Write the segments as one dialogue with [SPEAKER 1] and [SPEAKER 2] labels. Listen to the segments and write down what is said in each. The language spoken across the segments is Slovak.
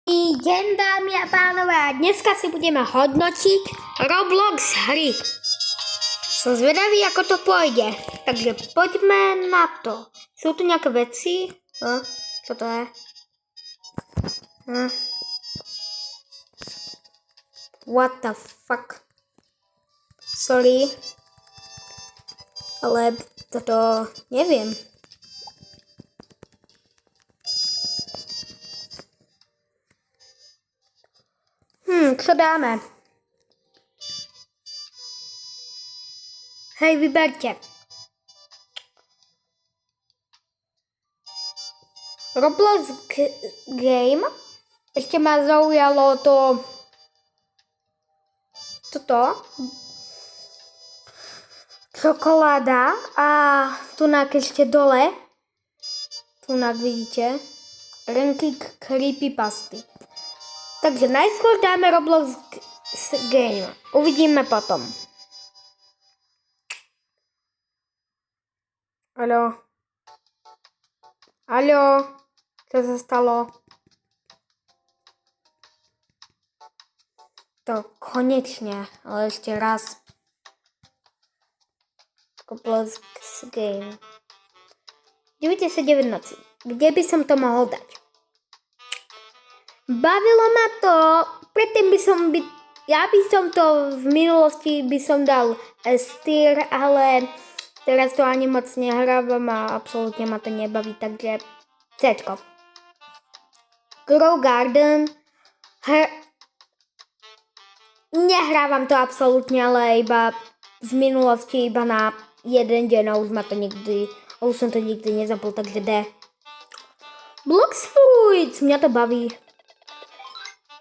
[SPEAKER 1] Deň, dámy a pánové, a dneska si budeme hodnotiť Roblox hry. Som zvedavý, ako to pôjde. Takže poďme na to. Sú tu nejaké veci? Čo to je? What the fuck? Sorry. Ale toto neviem. Čo dáme? Hej, vyberte. Roblox game. Ešte ma zaujalo toto. Čokoláda a tunak ešte dole. Tunak vidíte. Ranking creepypasty. Takže najskôr dáme Roblox game. Uvidíme potom. Haló? Čo sa stalo? To konečne, ale ešte raz. Roblox game. 99 noci. Kde by som to mohol dať? Bavilo ma to, predtým ja by som to v minulosti by som dal S-tier, ale teraz to ani moc nehrávam a absolútne ma to nebaví, takže C-čko. Grow Garden, nehrávam to absolútne, ale iba v minulosti iba na jeden deň a už som to nikdy nezapol, takže D. Blox Fruits, mňa to baví.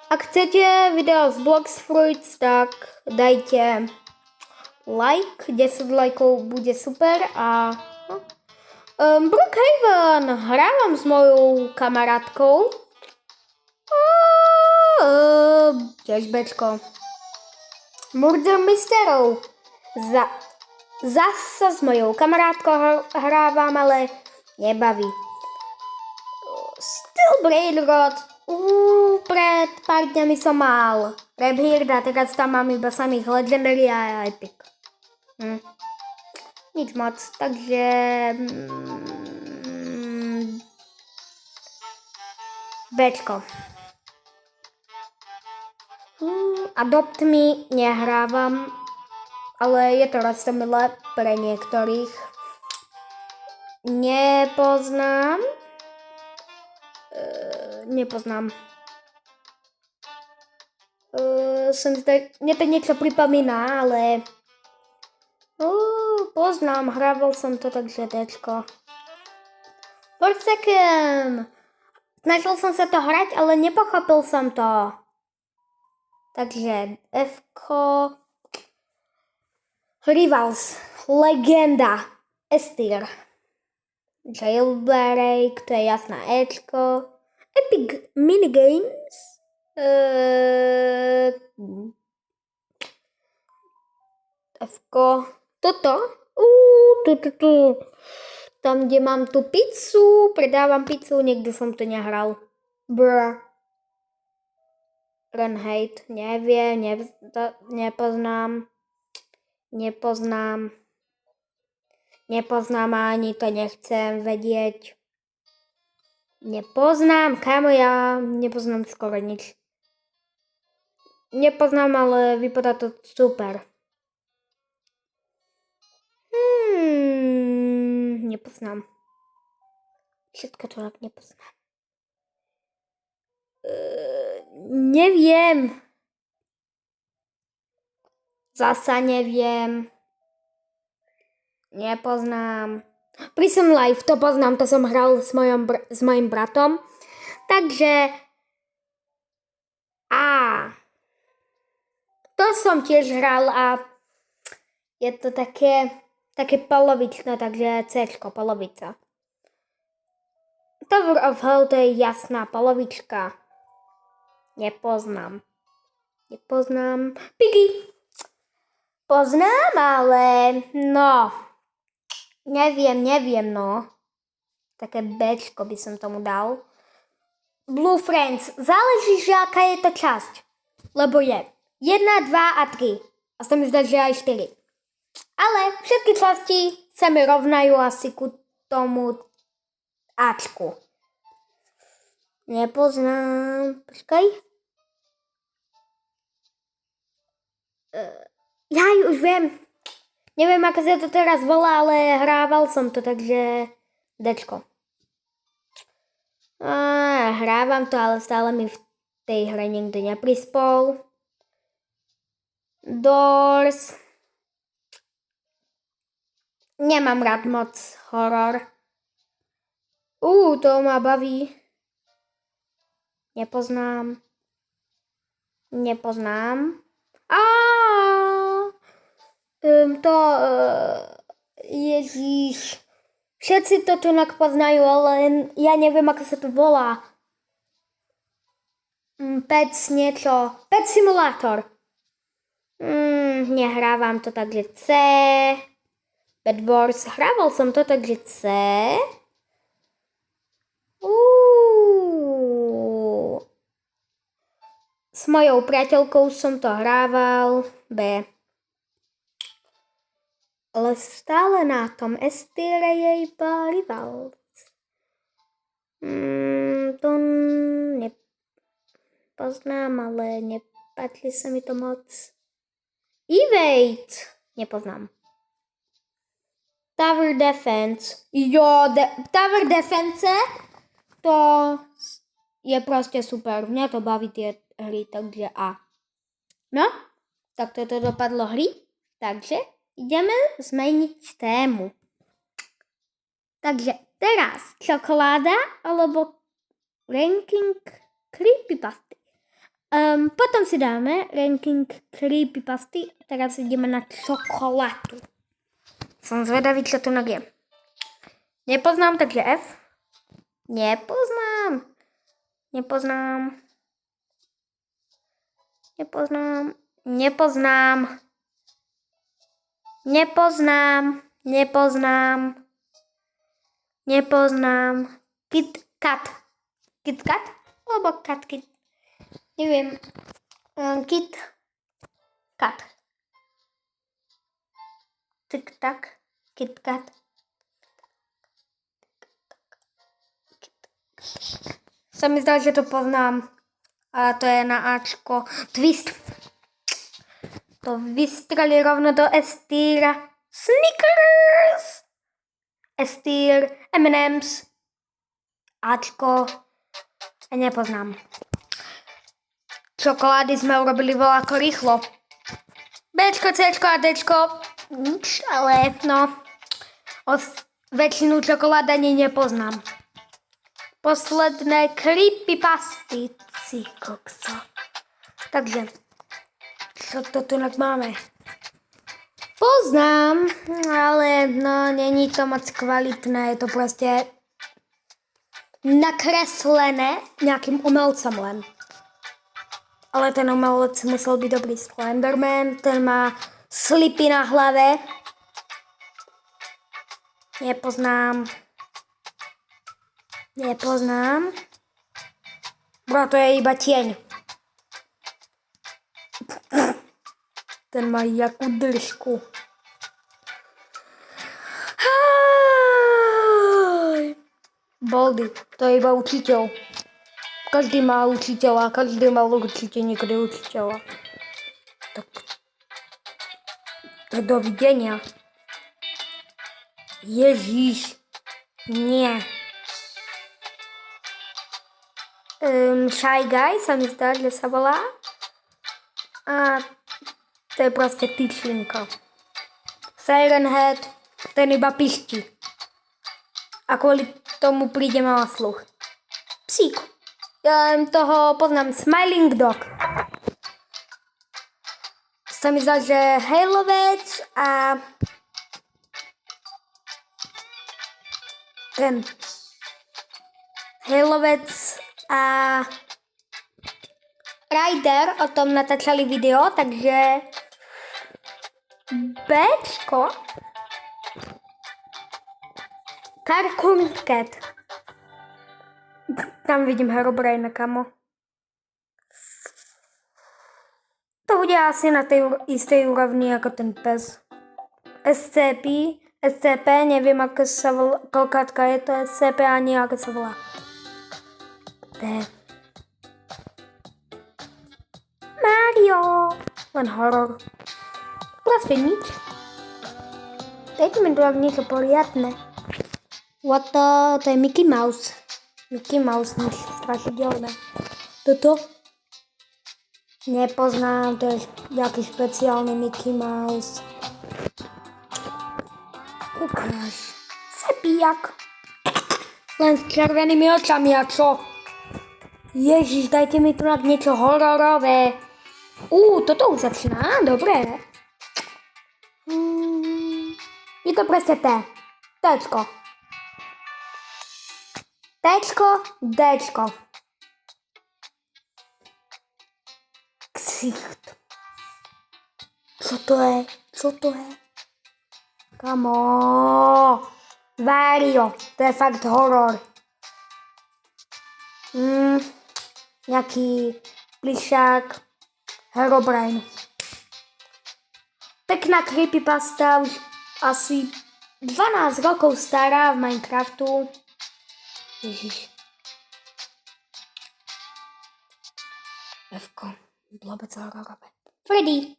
[SPEAKER 1] Ak chcete video z Blox Fruits, tak dajte like, 10 lajkov bude super a Brookhaven, hrávam s mojou kamarátkou. Tiež Bčko. Murder Mysterov. Zasa s mojou kamarátkou hrávam, ale nebaví. Still Brainrot. Pred pár dňami som mal Rebhird a teraz tam mám iba samých Legendary a Epic. Nič moc, takže Bčko. Adopt Me nehrávam, ale je to roztomilé pre niektorých. Nepoznám. Mne to niečo pripomína, ale poznám, hrával som to, takže Dčko. Forsaken. Snažil som sa to hrať, ale nepochopil som to. Takže Fko. Rivals. Legenda. S-tier. Jailbreak, to je jasná Ečko. Epic Minigames. Fko. Toto. Tam, kde mám tú pizzu, predávam pizzu, niekde som to nehral. Runhate, neviem, nepoznám a ani to nechcem vedieť. Kámo, ja nepoznám skoro nič. Nepoznám, ale vypadá to super. Nepoznám. Všetko to tak nepoznám. Neviem. Zasa neviem. Nepoznám. Prison Life, to poznám, to som hral s mojim bratom. Takže to som tiež hral a je to také polovičné, takže C-čko, polovica. Tower of Hell, to je jasná polovička. Nepoznám. Piggy. Poznám, ale neviem, no. Také Bčko by som tomu dal. Blue Friends. Záleží, že aká je to časť. Lebo je 1, 2 a 3. A to mi zdá, že aj 4. Ale všetky časti sa mi rovnajú asi ku tomu Ačku. Nepoznám. Počkaj. Ja už viem. Neviem, ako sa to teraz volá, ale hrával som to, takže Dčko. Hrávam to, ale stále mi v tej hre nikdy neprispol. Doors. Nemám rád moc horor. To ma baví. Nepoznám. Ježíš. Všetci to tu poznajú, ale ja neviem, ako sa to volá. Pets niečo. Pet Simulator. Nehrávam to, takže C. Bed Wars. Hrával som to, takže C. S mojou priateľkou som to hrával. B. Ale stále na tom Estýre je iba Rivals. To nepoznám, ale nepatrí sa mi to moc. Evade. Nepoznám. Tower Defense. Tower Defense to je proste super. Mňa to baví tie hry, takže A. No, tak toto dopadlo hry. Takže ideme zmeniť tému. Takže teraz čokoláda alebo ranking creepypasty. Potom si dáme ranking creepypasty. Teraz ideme na čokoládu. Som zvedavý, čo tu je. Nepoznám, takže F. Nepoznám. KitKat. KitKat? Alebo KatKit? Neviem. KitKat. Tik-tak. KitKat. Sa mi zdá, že to poznám. A to je na Ačko. Twist. To vystrali rovno do Estýra. Snickers. Estýr. M&M's. Ačko. A nepoznám. Čokolády sme urobili voľako rýchlo. Bčko, Cčko a Dčko. Nič, ale no. Väčšinu čokolád ani nepoznám. Posledné creepypasty. Kokso. Takže, čo to tu máme? Poznám, ale no, není to moc kvalitné. Je to proste nakreslené nejakým umelcom len. Ale ten umelec musel byť dobrý. Slenderman, ten má slipy na hlave. Nepoznám. Bro, to je iba tieň. Ten má jakú držku. Baldi, to je iba učiteľ. Každý má učiteľa, každý mal určite niekde učiteľa. Tak. To dovidenia. Ježíš. Nie. Shy Guy sa mi zdá, že sa volá. A to je proste tyčinka. Siren Head, ten iba pišti. A kvôli tomu prídeme o sluch. Psík. Ja toho poznám. Smiling Dog. Sa mi zdá, že Hailovec a ten Hailovec a Rider o tom natáčali video, takže Bčko. Cartoon Cat. Tam vidím Herobrine, kamo. To bude asi na tej istej úrovni ako ten pes. SCP, neviem ako sa volá, koľkátka je to SCP, ani ako sa volá. Mario! Len horor. Proste nič. Dajte mi tu niečo poriadne. What the... To je Mickey Mouse. Mickey Mouse, nič strašidelné. Toto? Nepoznám, to je nejaký špeciálny Mickey Mouse. Ukáž. Sepijak. Len s červenými očami a čo? Ježiš, dajte mi tu niečo hororové. Toto už začína, dobre. Je to proste T. Tčko. Tčko, Dčko. Ksicht. Čo to je? Čo to je? Kamo. Vario. To je fakt horor. Nejaký plišák. Herobrine. Pekná creepypasta, už asi 12 rokov stará v Minecraftu. Ježiš. Fko. Blobec hororové. Freddy.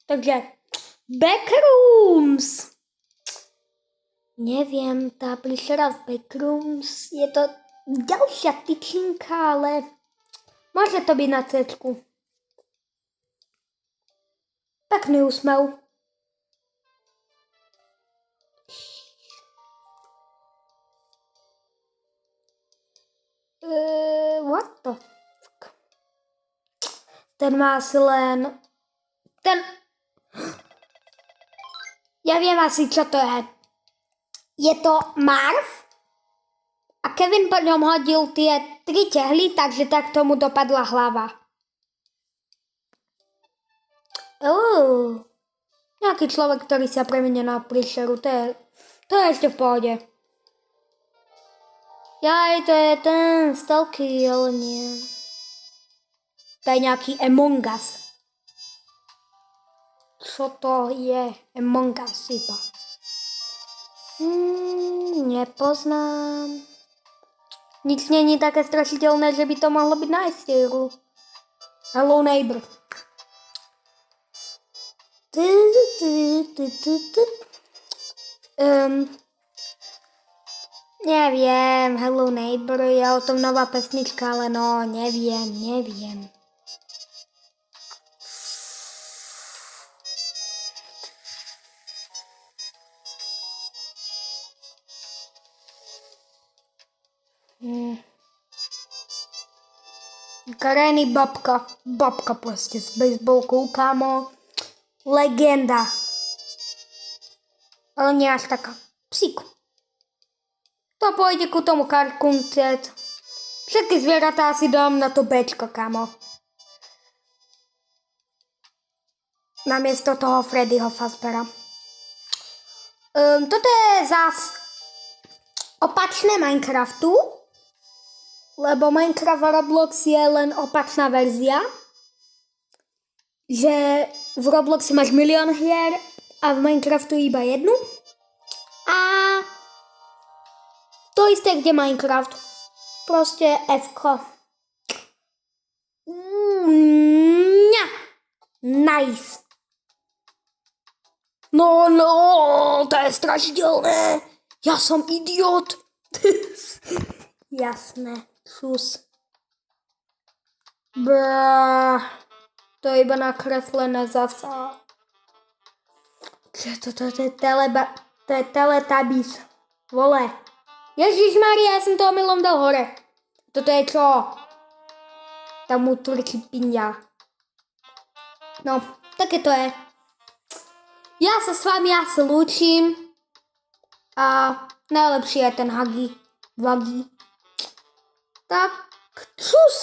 [SPEAKER 1] Takže Backrooms. Neviem, tá príšera z Backrooms. Je to ďalšia tyčinka, ale môže to byť na C-čku. Pekný úsmev. What the fuck? Ten má asi len... Ja viem asi, čo to je. Je to Marv a Kevin po ňom hodil tie 3 tehly, takže tak tomu dopadla hlava. Nejaký človek, ktorý sa premenia na príšeru, to je ešte v pohode. Jaj, to je ten stalky, ale nie. To je nejaký Among Us. Čo to je Among Us iba? Nepoznám. Nič není také strašidelné, že by to mohlo byť na Estieru. Hello neighbor. Neviem, Hello neighbor, je o tom nová pesnička, ale no, neviem. Granny babka proste s bejsbolkou, kámo. Legenda. Ale nie až taká. Psík. To pôjde ku tomu karkuncet. Všetky zvieratá si dám na to Bčko, kámo. Namiesto toho Freddyho Fazbera. Toto je zás opačné Minecraftu. Lebo Minecraft a Roblox je len opačná verzia. Že v Robloxe máš milión hier a v Minecraftu iba jednu. A to isté, kde Minecraft. Proste F-ko. Nice. No, to je strašidelné. Ja som idiot. Jasné. Sus. To je iba nakreslené zasa. Čo to je Teletubbies. Vole. Ježišmaria, ja som to omylom dal hore. Toto je čo? Tam mu turčí pindia. No, také to je. Ja sa s vami asi lúčim. A najlepší je ten Huggy. Vloggy. Tak, čus!